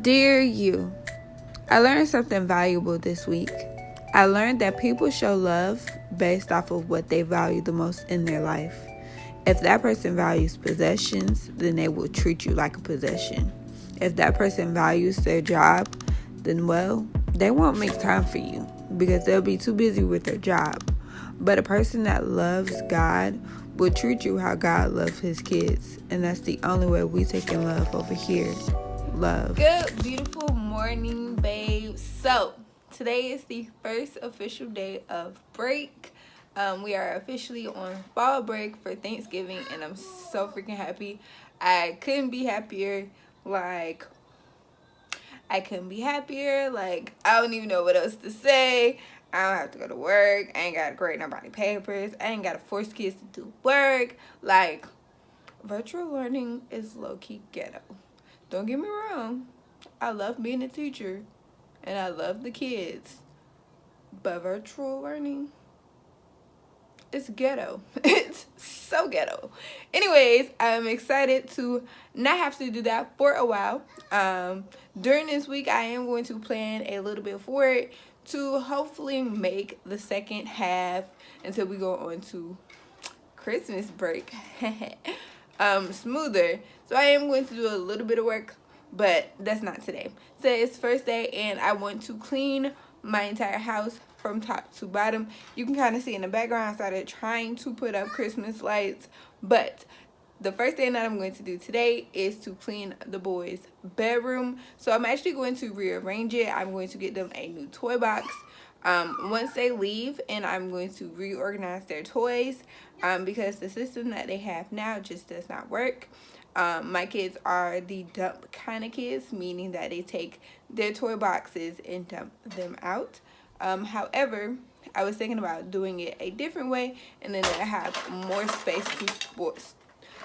Dear you, I learned something valuable this week. I learned that people show love based off of what they value the most in their life. If that person values possessions, then they will treat you like a possession. If that person values their job, then well, they won't make time for you because they'll be too busy with their job. But a person that loves God will treat you how God loves his kids. And that's the only way we take in love over here. Love. Good, beautiful morning, babe. So, today is the first official day of break. We are officially on fall break for Thanksgiving, and I'm so freaking happy. I couldn't be happier. I don't even know what else to say. I don't have to go to work. I ain't got to grade nobody papers. I ain't got to force kids to do work. Virtual learning is low-key ghetto. Don't get me wrong. I love being a teacher, and I love the kids. But virtual learning, it's ghetto. It's so ghetto. Anyways, I'm excited to not have to do that for a while. During this week, I am going to plan a little bit for it to hopefully make the second half until we go on to Christmas break smoother. So I am going to do a little bit of work, but that's not today. Today is first day, and I want to clean my entire house from top to bottom. You can kind of see in the background, I started trying to put up Christmas lights, but the first thing that I'm going to do today is to clean the boys' bedroom. So I'm actually going to rearrange it. I'm going to get them a new toy box once they leave, and I'm going to reorganize their toys because the system that they have now just does not work. My kids are the dump kind of kids, meaning that they take their toy boxes and dump them out. However, I was thinking about doing it a different way, and then I have more space to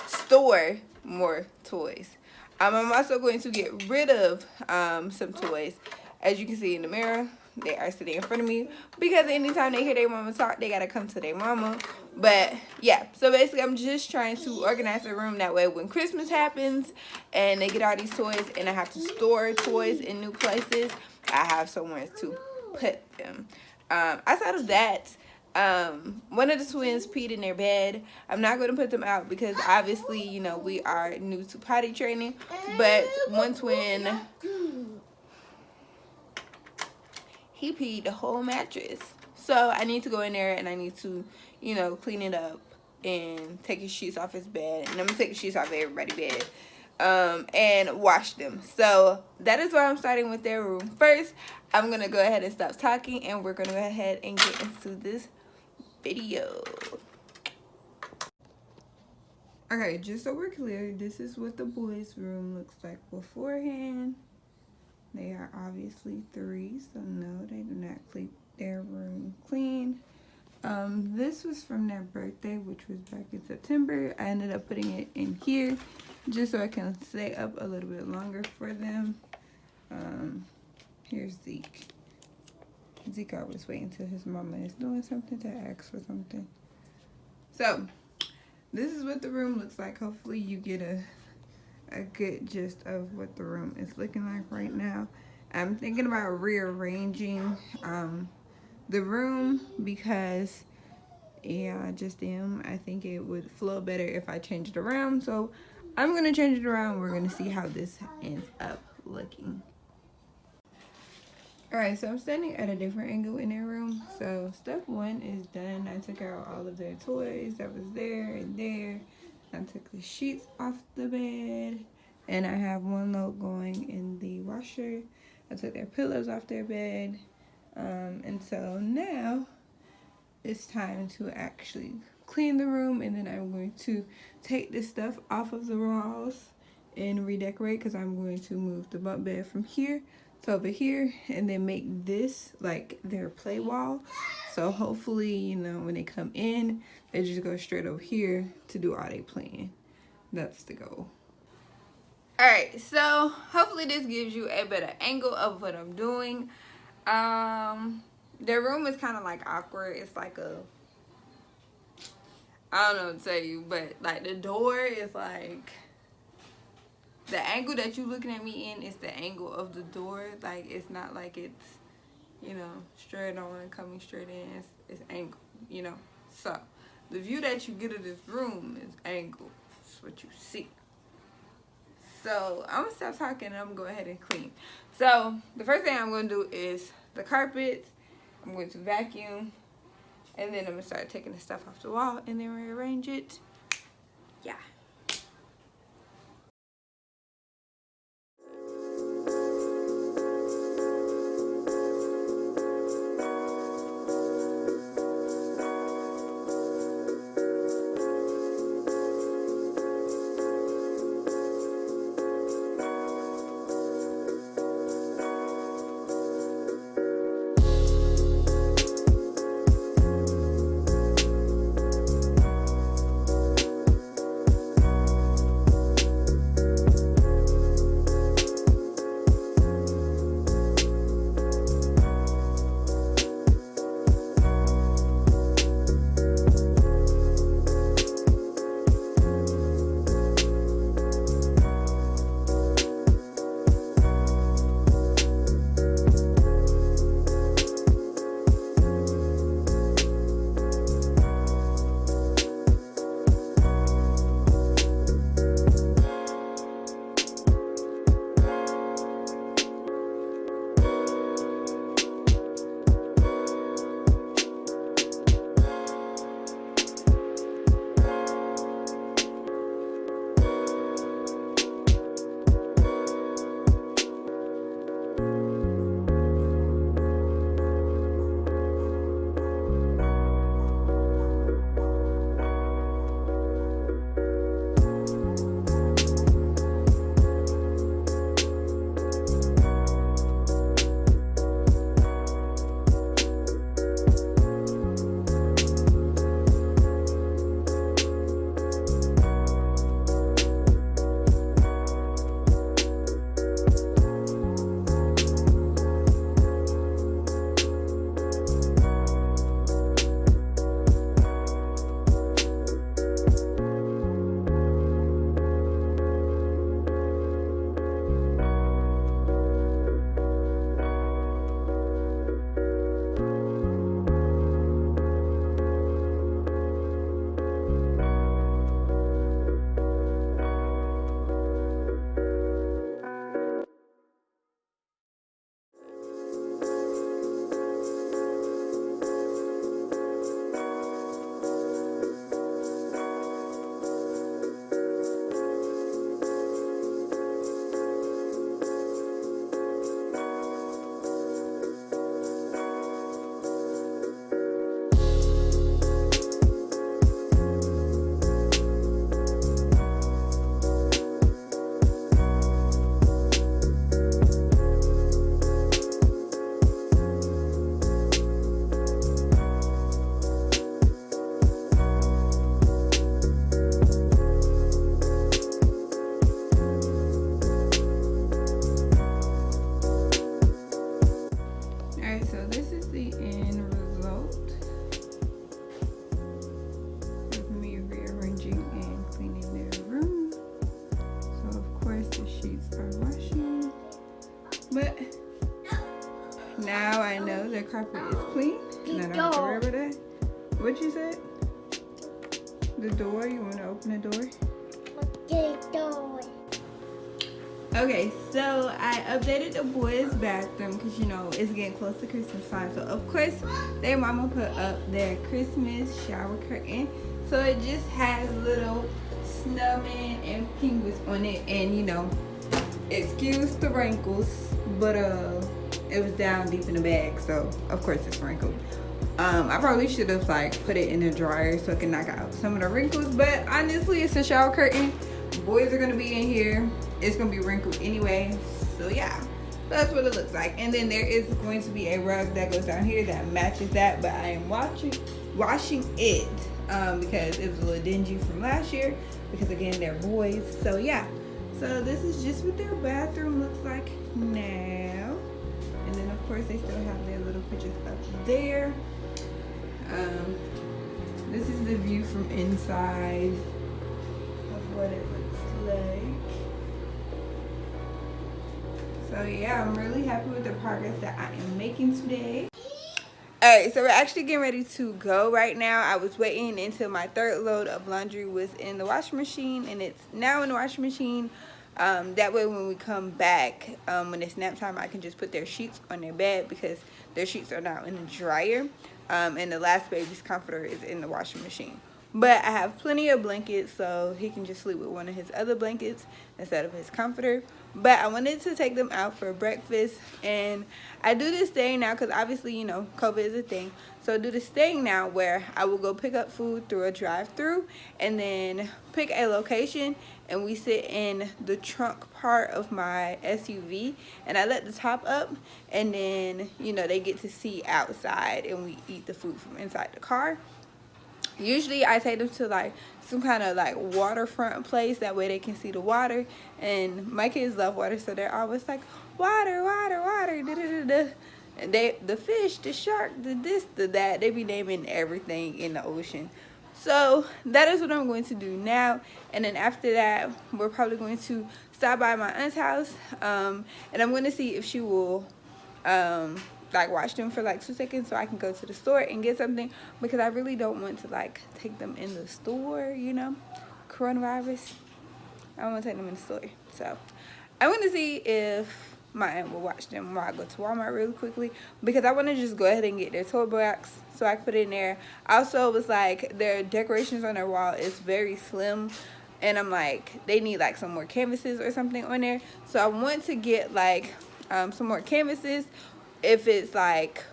store more toys. I'm also going to get rid of some toys. As you can see in the mirror, they are sitting in front of me because anytime they hear their mama talk, they gotta come to their mama. But yeah, so basically I'm just trying to organize the room that way when Christmas happens and they get all these toys and I have to store toys in new places, I have somewhere to put them. Outside of that, one of the twins peed in their bed. I'm not going to put them out because obviously, you know, we are new to potty training, but one twin, he peed the whole mattress. So I need to go in there and I need to, you know, clean it up and take his sheets off his bed. And I'm going to take the sheets off everybody's bed and wash them. So that is why I'm starting with their room first. I'm going to go ahead and stop talking and we're going to go ahead and get into this video. Okay, just so we're clear, this is what the boys' room looks like beforehand. They are obviously 3, so no, they do not keep their room clean. This was from their birthday, which was back in September. I ended up putting it in here just so I can stay up a little bit longer for them. Here's Zeke. Zeke always waiting until his mama is doing something to ask for something. So, this is what the room looks like. Hopefully you get a good gist of what the room is looking like right now. I'm thinking about rearranging the room because, yeah, I just am. I think it would flow better if I changed it around. So, I'm going to change it around. We're going to see how this ends up looking. Alright, so I'm standing at a different angle in their room. So step 1 is done. I took out all of their toys that was there and there. I took the sheets off the bed. And I have one load going in the washer. I took their pillows off their bed. And so now it's time to actually clean the room. And then I'm going to take this stuff off of the walls and redecorate because I'm going to move the bunk bed from here to over here and then make this like their play wall. So hopefully, you know, when they come in, they just go straight over here to do all they playing. That's the goal. Alright, so hopefully this gives you a better angle of what I'm doing. Their room is kind of like awkward. It's like I don't know what to tell you, but like the door is like the angle that you looking at me in is the angle of the door. Like, it's not like it's, you know, straight on and coming straight in. It's angled, you know. So the view that you get of this room is angled. That's what you see. So I'm gonna stop talking and I'm gonna go ahead and clean. So the first thing I'm gonna do is the carpets. I'm going to vacuum, and then I'm gonna start taking the stuff off the wall and then rearrange it. Yeah. But now I know the carpet is clean and I don't have to worry about that. What you said? The door? You want to open the door? The door. Okay, so I updated the boys' bathroom because, you know, it's getting close to Christmas time. So, of course, their mama put up their Christmas shower curtain. So, it just has little snowmen and penguins on it. And, you know, excuse the wrinkles, but it was down deep in the bag. So, of course, it's wrinkled. I probably should have, like, put it in the dryer so it can knock out some of the wrinkles. But, honestly, it's a shower curtain. Boys are going to be in here. It's going to be wrinkled anyway. So, yeah. That's what it looks like. And then there is going to be a rug that goes down here that matches that. But I am washing it because it was a little dingy from last year. Because, again, they're boys. So, yeah. So, this is just what their bathroom looks like now. And then, of course, they still have their little pictures up there. This is the view from inside of what it looks like. So yeah, I'm really happy with the progress that I am making today. Alright, so we're actually getting ready to go right now. I was waiting until my third load of laundry was in the washing machine, and it's now in the washing machine. That way when we come back, when it's nap time, I can just put their sheets on their bed because their sheets are now in the dryer. And the last baby's comforter is in the washing machine. But I have plenty of blankets, so he can just sleep with one of his other blankets instead of his comforter. But I wanted to take them out for breakfast, and I do this thing now because obviously, you know, COVID is a thing. So I do this thing now where I will go pick up food through a drive-through and then pick a location, and we sit in the trunk part of my SUV, and I let the top up, and then, you know, they get to see outside, and we eat the food from inside the car. Usually I take them to like some kind of like waterfront place, that way they can see the water, and my kids love water, so they're always like, water, water, water, da, da, da, da. And the fish, the shark, the this, the that, they be naming everything in the ocean. So that is what I'm going to do now, and then after that we're probably going to stop by my aunt's house, and I'm going to see if she will like watch them for like 2 seconds so I can go to the store and get something, because I really don't want to like take them in the store, you know, coronavirus. I don't want to take them in the store. So I'm going to see if my aunt will watch them while I go to Walmart really quickly, because I want to just go ahead and get their toy box so I can put it in there. Also, it was like their decorations on their wall is very slim, and I'm like, they need like some more canvases or something on there. So I want to get like some more canvases if it's like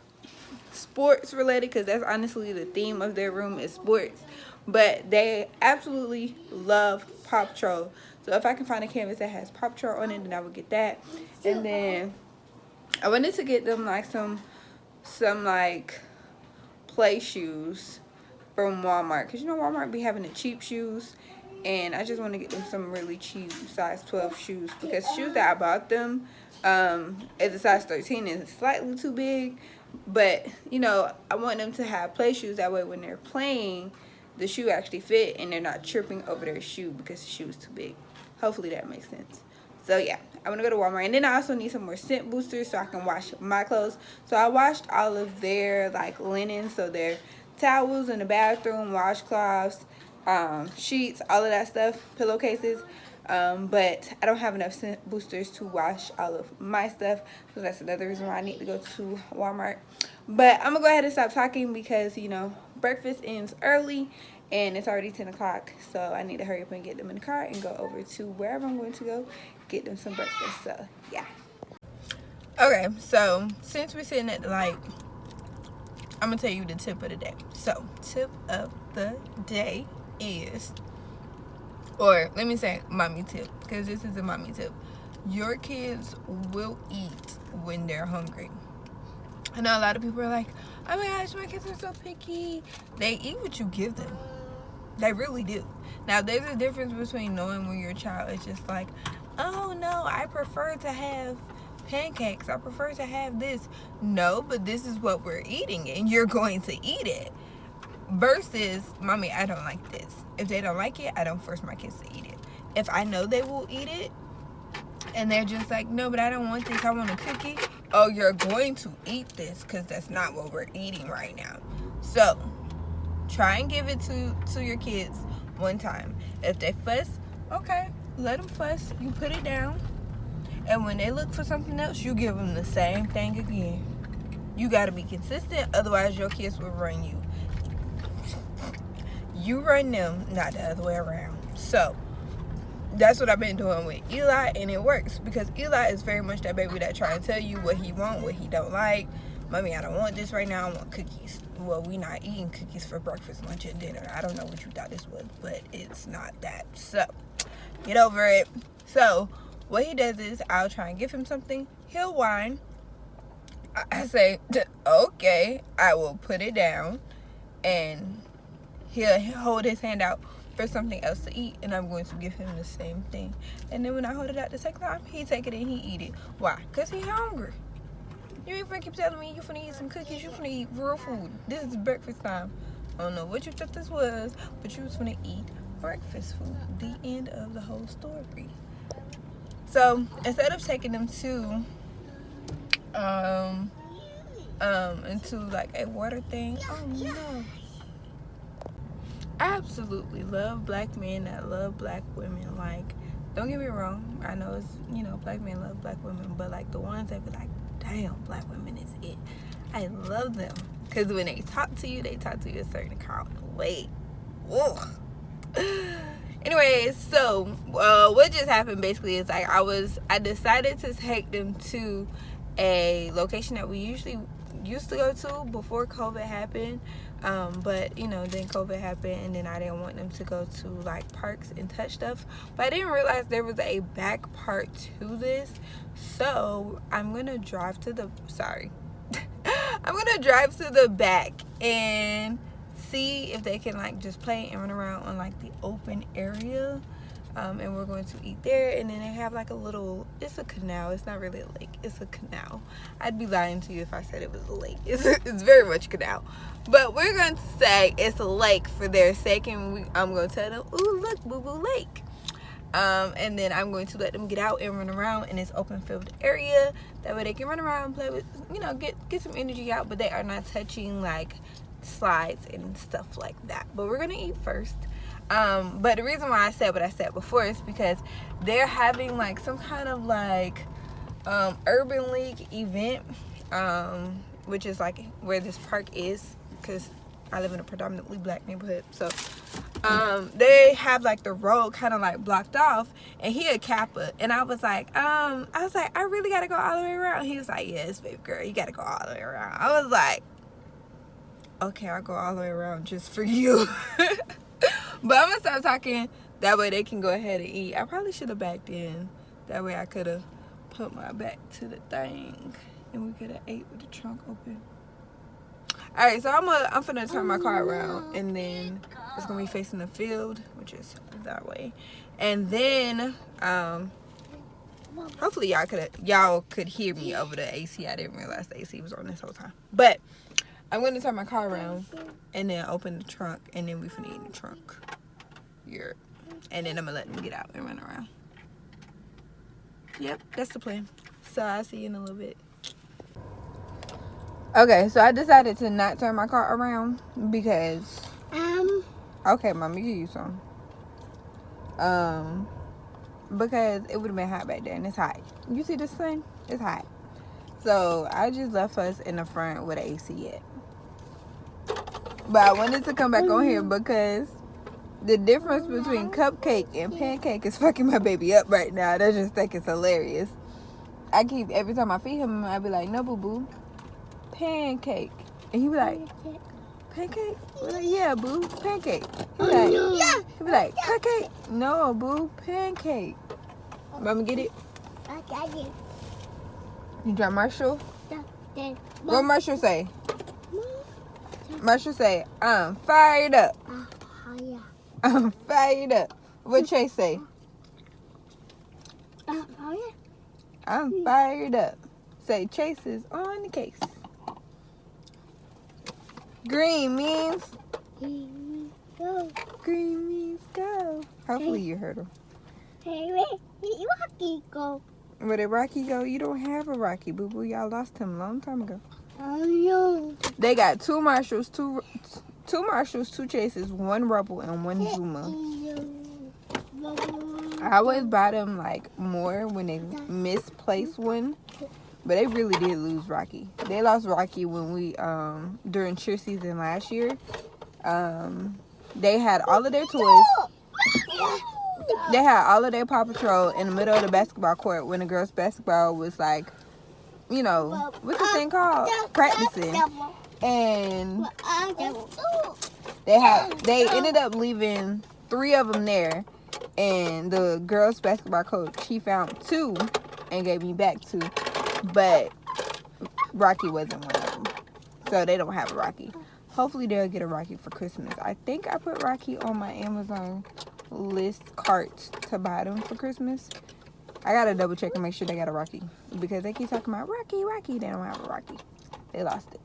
sports related, because that's honestly the theme of their room is sports. But they absolutely love Paw Patrol, so if I can find a canvas that has Paw Patrol on it, then I would get that. And then I wanted to get them like some like play shoes from Walmart, because you know Walmart be having the cheap shoes, and I just want to get them some really cheap size 12 shoes, because shoes that I bought them at the size 13 is slightly too big. But you know, I want them to have play shoes, that way when they're playing the shoe actually fit and they're not tripping over their shoe because the shoe is too big. Hopefully that makes sense. So yeah, I'm gonna go to Walmart, and then I also need some more scent boosters so I can wash my clothes. So I washed all of their like linen, so their towels in the bathroom, washcloths, sheets, all of that stuff, pillowcases. But I don't have enough scent boosters to wash all of my stuff, so that's another reason why I need to go to Walmart. But I'm gonna go ahead and stop talking because, you know, breakfast ends early and it's already 10 o'clock, so I need to hurry up and get them in the car and go over to wherever I'm going to go get them some breakfast. So yeah, okay, so since we're sitting at the light, I'm gonna tell you the tip of the day. So tip of the day is, or let me say mommy tip, because this is a mommy tip. Your kids will eat when they're hungry. I know a lot of people are like, oh my gosh, my kids are so picky. They eat what you give them. They really do. Now, there's a difference between knowing when your child is just like, oh no, I prefer to have pancakes, I prefer to have this. No, but this is what we're eating and you're going to eat it. Versus, mommy, I don't like this. If they don't like it, I don't force my kids to eat it. If I know they will eat it and they're just like, no, but I don't want this, I want a cookie. Oh, you're going to eat this because that's not what we're eating right now. So try and give it to your kids one time. If they fuss, okay, let them fuss. You put it down, and when they look for something else, you give them the same thing again. You got to be consistent, otherwise your kids will run you. You run them, not the other way around. So that's what I've been doing with Eli, and it works, because Eli is very much that baby that try and tell you what he want, what he don't like. Mommy, I don't want this right now, I want cookies. Well, we not eating cookies for breakfast, lunch, and dinner. I don't know what you thought this was, but it's not that. So get over it. So what he does is, I'll try and give him something, he'll whine. I say, okay, I will put it down, and he'll hold his hand out for something else to eat, and I'm going to give him the same thing. And then when I hold it out the second time, he take it and he eat it. Why? Because he hungry. You even keep telling me you finna eat some cookies, you finna eat real food. This is breakfast time. I don't know what you thought this was, but you was finna eat breakfast food. The end of the whole story. So instead of taking them to into like a water thing. Oh no. I absolutely love black men that love black women. Like, don't get me wrong, I know it's, you know, black men love black women, but like the ones that be like, damn, black women is it. I love them because when they talk to you a certain kind of way. Ugh. Anyways, so what just happened basically is like I decided to take them to a location that we usually used to go to before COVID happened, but you know, then COVID happened, and then I didn't want them to go to like parks and touch stuff, but I didn't realize there was a back part to this, so I'm gonna drive to the back and see if they can like just play and run around on like the open area, and we're going to eat there. And then they have like it's a canal. It's not really a lake, it's a canal. I'd be lying to you if I said it was a lake. It's very much a canal, but we're going to say it's a lake for their sake, and I'm going to tell them, ooh, look, boo boo lake. And then I'm going to let them get out and run around in this open field area, that way they can run around and play with, you know, get some energy out, but they are not touching like slides and stuff like that. But we're gonna eat first. But the reason why I said what I said before is because they're having like some kind of like urban league event, which is like where this park is, because I live in a predominantly black neighborhood. So they have like the road kind of like blocked off, and he a Kappa, and I was like I really gotta go all the way around. He was like, yes baby girl, you gotta go all the way around. I was like, okay, I'll go all the way around just for you. But I'm gonna stop talking, that way they can go ahead and eat. I probably should have backed in, that way I could have put my back to the thing and we could have ate with the trunk open. Alright, so I'm finna turn my car around, and then it's gonna be facing the field, which is that way. And then hopefully y'all could hear me over the AC. I didn't realize the AC was on this whole time. But I'm gonna turn my car around and then open the trunk, and then we finna eat in the trunk. Yeah. And then I'm gonna let them get out and run around. Yep, that's the plan. So I'll see you in a little bit. Okay, so I decided to not turn my car around because okay, Mom, you can use some. Because it would have been hot back there, and it's hot. You see this thing? It's hot. So I just left us in the front with the AC at. But I wanted to come back on here because the difference between cupcake and pancake is fucking my baby up right now. I just think it's hilarious. Every time I feed him, I be like, no, boo boo, pancake. And he be like, pancake? Well, yeah, boo, pancake. He be like, cupcake? No, boo, pancake. Mama, get it? I got it. You drop Marshall? What Marshall say? Marshall say, I'm fired up. I'm fired up. What Chase say? I'm fired up. Say, Chase is on the case. Green means Go. green means go. Hopefully you heard him. Hey, Rocky, go. Where did Rocky go? You don't have a Rocky, boo boo. Y'all lost him a long time ago. Oh no. They got two Marshalls, two Chases, one Rebel, and one Zuma. I always buy them like more when they misplace one, but they really did lose Rocky. They lost Rocky when we during cheer season last year. They had all of their toys. They had all of their Paw Patrol in the middle of the basketball court when the girls' basketball was like, you know, what's the thing called? Practicing. And they ended up leaving 3 of them there. And the girls' basketball coach, he found 2 and gave me back 2. But Rocky wasn't one of them. So they don't have a Rocky. Hopefully they'll get a Rocky for Christmas. I think I put Rocky on my Amazon list cart to buy them for Christmas. I gotta double check and make sure they got a Rocky, because they keep talking about Rocky. They don't have a Rocky. They lost it.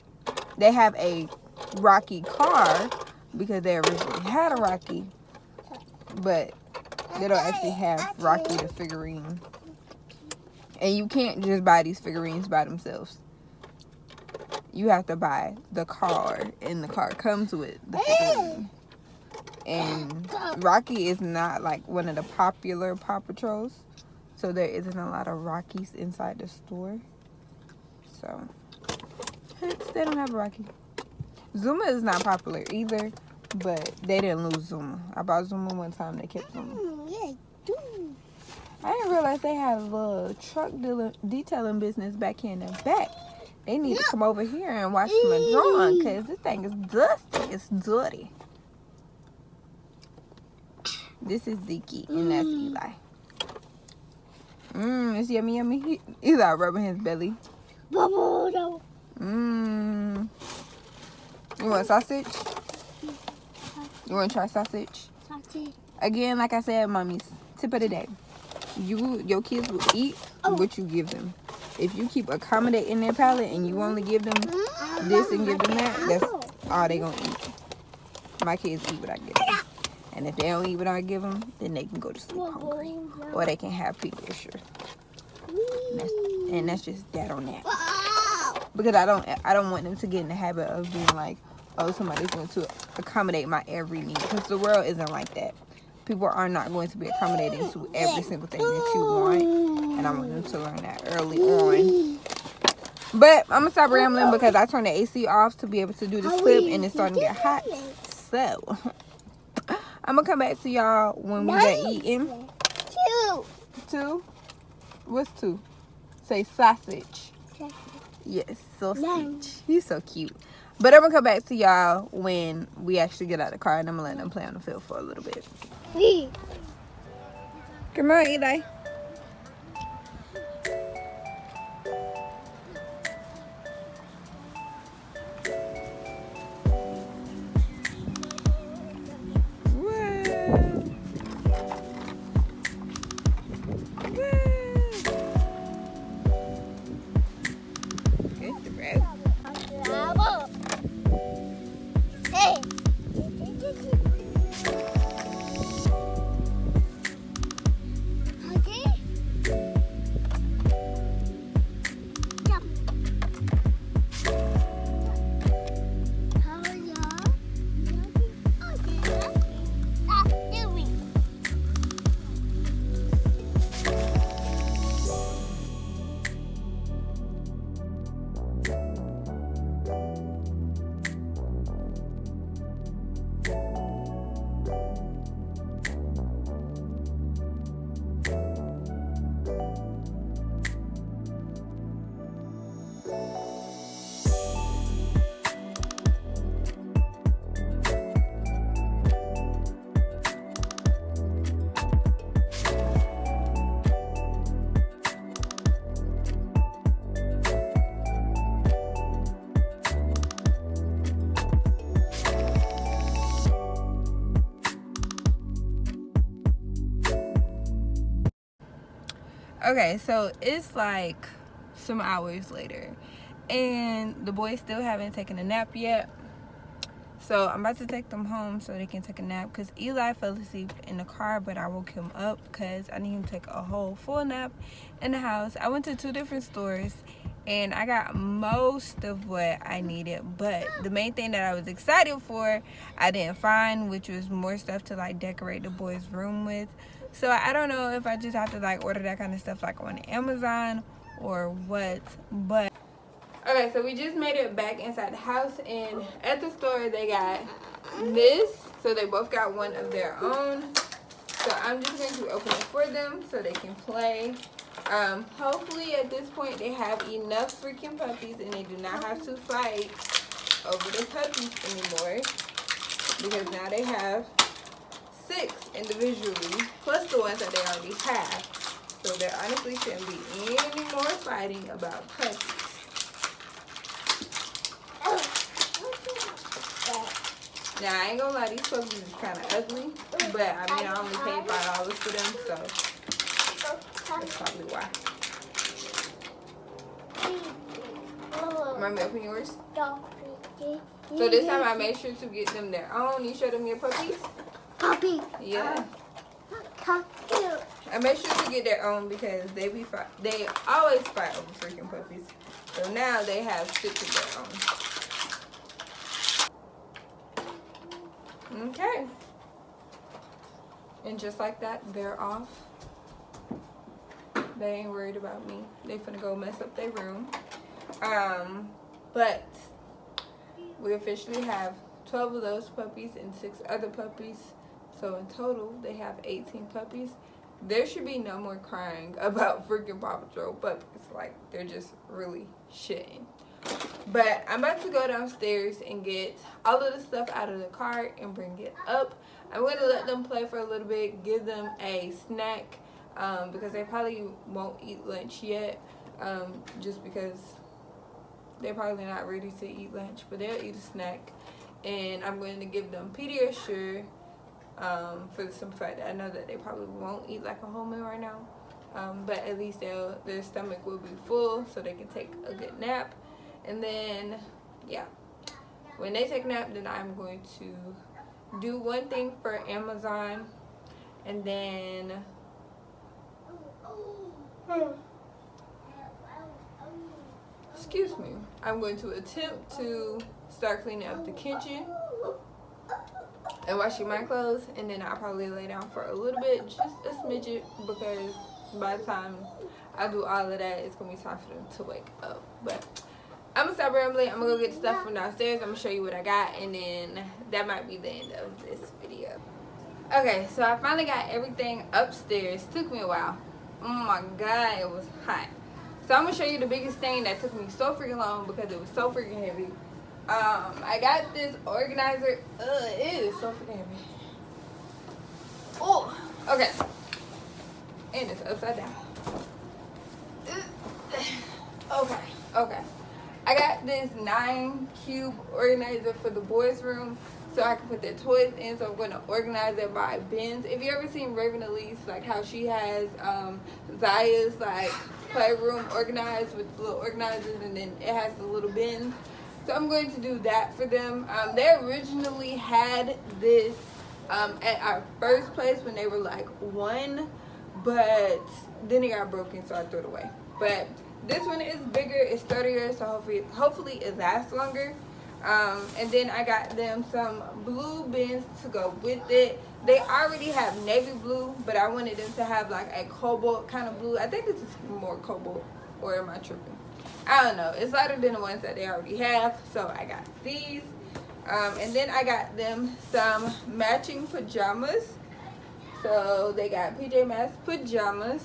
They have a Rocky car because they originally had a Rocky, but they don't actually have Rocky the figurine. And you can't just buy these figurines by themselves. You have to buy the car, and the car comes with the figurine. And Rocky is not like one of the popular Paw Patrols, so there isn't a lot of Rockies inside the store. So they don't have a Rocky. Zuma is not popular either, but they didn't lose Zuma. I bought Zuma one time, they kept Zuma. I didn't realize they had a little truck detailing business back here in the back. They need to come over here and watch my drawing, because this thing is dusty. It's dirty. This is Ezekiel, and that's Eli. It's yummy, yummy. Eli rubbing his belly. You want sausage? You want to try sausage? Again, like I said, mommies, tip of the day. Your kids will eat what you give them. If you keep accommodating their palate and you only give them this and give them that, that's all they gonna eat. My kids eat what I give them. And if they don't eat what I give them, then they can go to sleep hungry. Or they can have peak pressure. And that's just that on that. Because I don't want them to get in the habit of being like, oh, somebody's going to accommodate my every need. Because the world isn't like that. People are not going to be accommodating to every single thing that you want. And I want them to learn that early on. But I'm going to stop rambling because I turned the AC off to be able to do this clip. And it's starting to get hot. So I'm going to come back to y'all when we get eating. Two? What's two? Say sausage. Yes, sausage. He's so cute. But I'm going to come back to y'all when we actually get out of the car. And I'm going to let them play on the field for a little bit. Come on, Eli. Okay, so it's like some hours later and the boys still haven't taken a nap yet. So I'm about to take them home so they can take a nap because Eli fell asleep in the car, but I woke him up because I need him to take a whole full nap in the house. I went to 2 different stores and I got most of what I needed, but the main thing that I was excited for I didn't find, which was more stuff to like decorate the boys' room with. So I don't know if I just have to like order that kind of stuff like on Amazon or what, but okay, so we just made it back inside the house, and at the store they got this, so they both got one of their own. So I'm just going to open it for them so they can play. Hopefully at this point they have enough freaking puppies and they do not have to fight over the puppies anymore, because now they have 6 individually plus the ones that they already have. So there honestly shouldn't be any more fighting about puppies. Now I ain't gonna lie, these puppies is kind of ugly, but I mean I only paid $5 for them, so that's probably why. Mommy, open yours. So this time I made sure to get them their own. You show them your puppies? Puppy. Yeah. And make sure to get their own because they always fight over freaking puppies. So now they have 6 of their own. Okay. And just like that, they're off. They ain't worried about me. They finna go mess up their room. But we officially have 12 of those puppies and 6 other puppies. So in total, they have 18 puppies. There should be no more crying about freaking Paw Patrol puppies. Like, they're just really shitting. But I'm about to go downstairs and get all of the stuff out of the car and bring it up. I'm going to let them play for a little bit, give them a snack, because they probably won't eat lunch yet, just because they're probably not ready to eat lunch, but they'll eat a snack. And I'm going to give them Pediasure, for the simple fact that I know that they probably won't eat like a whole meal right now, but at least their stomach will be full so they can take a good nap. And then, yeah, when they take a nap, then I'm going to do one thing for Amazon, and then excuse me, I'm going to attempt to start cleaning up the kitchen and washing my clothes, and then I'll probably lay down for a little bit, just a smidget, because by the time I do all of that, it's gonna be time for them to wake up. But I'm gonna stop rambling. I'm gonna go get the stuff from downstairs. I'm gonna show you what I got, and then that might be the end of this video. Okay, so I finally got everything upstairs. Took me a while. Oh my god, it was hot. So I'm gonna show you the biggest thing that took me so freaking long because it was so freaking heavy. I got this organizer. It is so freaking heavy. Oh, okay. And it's upside down. Okay. I got this 9-cube organizer for the boys' room so I can put their toys in. So I'm going to organize it by bins. If you ever seen Raven Elise, like how she has Zaya's like playroom organized with little organizers, and then it has the little bins. So I'm going to do that for them. They originally had this at our first place when they were like 1, but then it got broken, so I threw it away. But this one is bigger, it's sturdier, so hopefully it lasts longer. And then I got them some blue bins to go with it. They already have navy blue, but I wanted them to have like a cobalt kind of blue. I think this is more cobalt, or am I tripping? I don't know. It's lighter than the ones that they already have, so I got these. And then I got them some matching pajamas. So they got PJ Masks pajamas.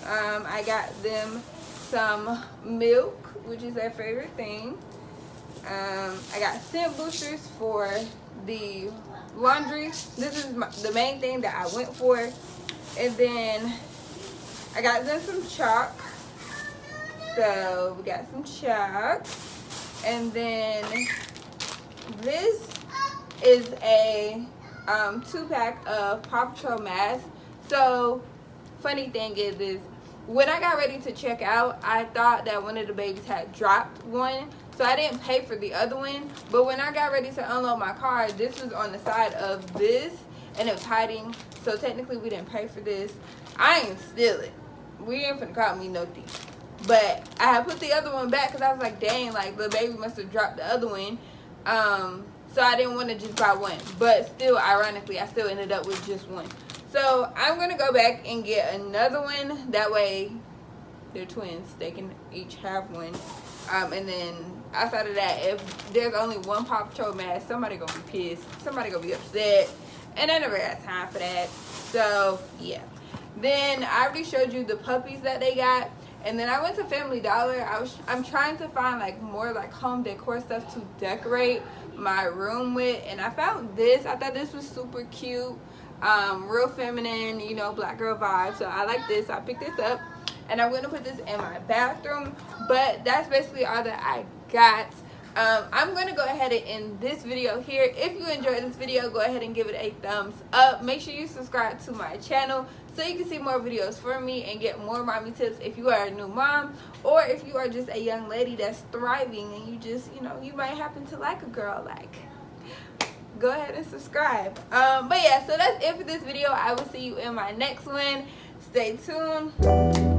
I got them some milk, which is their favorite thing. I got scent boosters for the laundry. This is the main thing that I went for. And then I got them some chalk. So we got some chalk. And then this is a 2-pack of Paw Patrol masks. So funny thing is when I got ready to check out, I thought that one of the babies had dropped one, so I didn't pay for the other one. But when I got ready to unload my car, this was on the side of this and it was hiding, so technically we didn't pay for this. I ain't steal it. We ain't finna call me no thief. But I had put the other one back because I was like, dang, like the baby must have dropped the other one. So I didn't want to just buy one. But still, ironically, I still ended up with just one. So I'm going to go back and get another one. That way, they're twins. They can each have one. And then outside of that, if there's only one Paw Patrol mask, somebody going to be pissed. Somebody going to be upset. And I never had time for that. So, yeah. Then I already showed you the puppies that they got. And then I went to Family Dollar. I'm trying to find like more like home decor stuff to decorate my room with. And I found this. I thought this was super cute. Real feminine, you know, black girl vibe. So I like this. I picked this up. And I'm going to put this in my bathroom. But that's basically all that I got. I'm going to go ahead and end this video here. If you enjoyed this video, go ahead and give it a thumbs up. Make sure you subscribe to my channel so you can see more videos from me and get more mommy tips if you are a new mom, or if you are just a young lady that's thriving and you just, you know, you might happen to like a girl like go ahead and subscribe. But yeah, so that's it for this video. I will see you in my next one. Stay tuned.